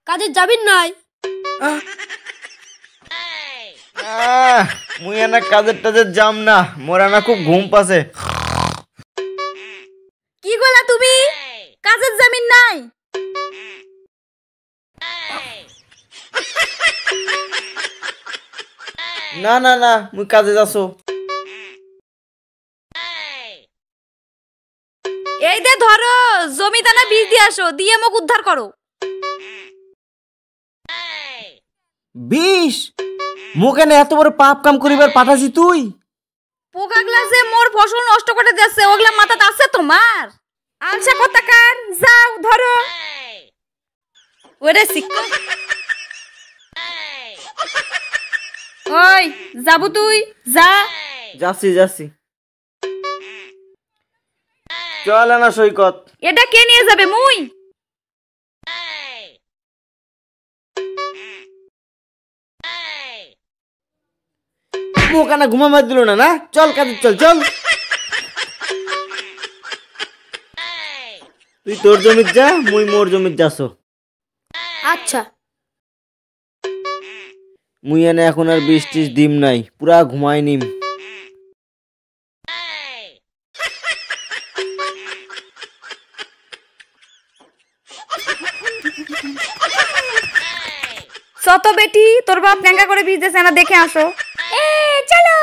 কাজে যাবিন নাই? মুই এনা কাজের টাজের যাম না, মোর এনা খুব ঘুম পাছে। কি গলা তুমি? কাজের জামিন নাই? না না না, মুই কাজে যাচ্ছো। এই দে ধরো, জমিদানা বীজ দিয়ে আসো, দিয়ে মোক উদ্ধার করো। বিষ? মুখ এনে এত বড় পাপ কাম করিবার পাঠাছি তুই? পোকাগুলা যে মোর ফসল নষ্ট করে দিচ্ছে, ওগুলা মাথাতে আছে তোমার? আলসা কথাকার, যাও ধরো। ওরে শিক্ষা। ওই যাবো তুই যা। যাচ্ছি যাচ্ছি। চল না সৈকত। এটা কে নিয়ে যাবে? মুই। মুখ এনা ঘুমা মার দিল না, না চল কাজে চল চল। তুই তোর জমিত যা, মুই মোর জমিত যাচ্ছ। আচ্ছা। মুই এনে এখন আর বিষ টিস দিম নাই, পুরা ঘুমাই নিম। ছত বেটি, তোর বাপ ন্যাঙ্গা করে বীজ দিয়েছে না, দেখে আসো। চলো।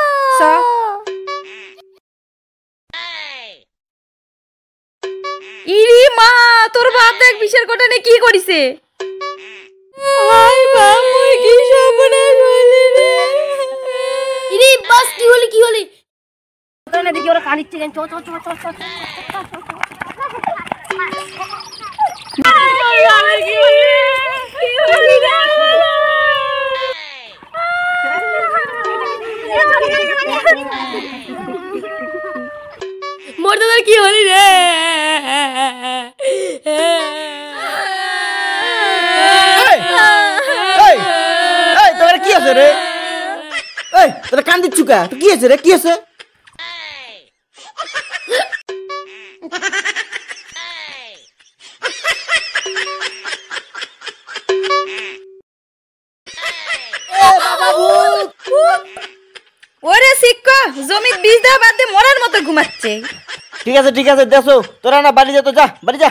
ইরি মা, তোর বাপ দেখ বিষের কোটা নিয়ে কি করিছে। ইরি বাস, কি হলি কি হলি? তোরা দেখি ওরা কানিচ্ছে কেন? চল চল চল চল চল। মোর দাদার কি হলি রে? তোর কি আছে রে? এই তোরা কান দিচ্ছু কা? কি আছে রে, কি আছে? ওরে শিক্ষা, জমির বীজ দেওয়া বাদ দিয়ে মরার মতো ঘুমাচ্ছে। ঠিক আছে দেখো, তোরা না বাড়ি যা, তো যা বাড়ি যা।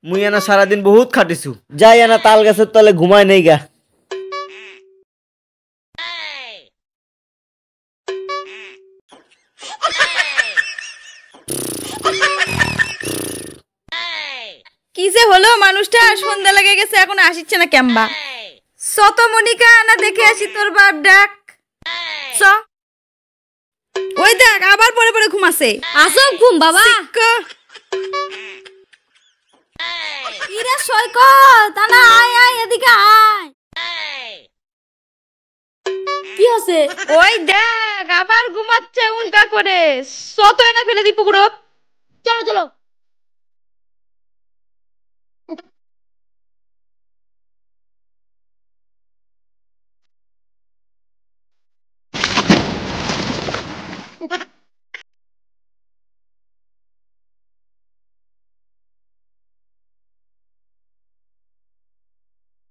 মুই এনা সারাদিন বহুত খাটিছু, যাই এনা তাল গাছের তলে ঘুমায় নেই গা। কি যে হলো মানুষটা, সন্ধ্যা লেগে গেছে এখন আসিচ্ছে না কেমবা। শত মনিকা না দেখে আসি তোর বাপ ডাক। ওই দেখ আবার পরে পরে ঘুমাছে। আসো ঘুম বাবা। ইরে সৈকত, না আয় আয় এদিকে আয়। কি হচ্ছে? ওই দেখ আবার ঘুমাচ্ছে উল্টা করে। শত এনে ফেলে দি পুকুরত। চলো চলো।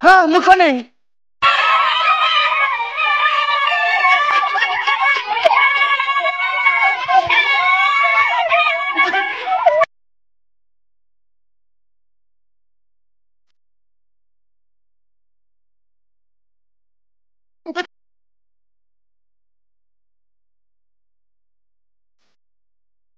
হ্যাঁ মুখ নেই।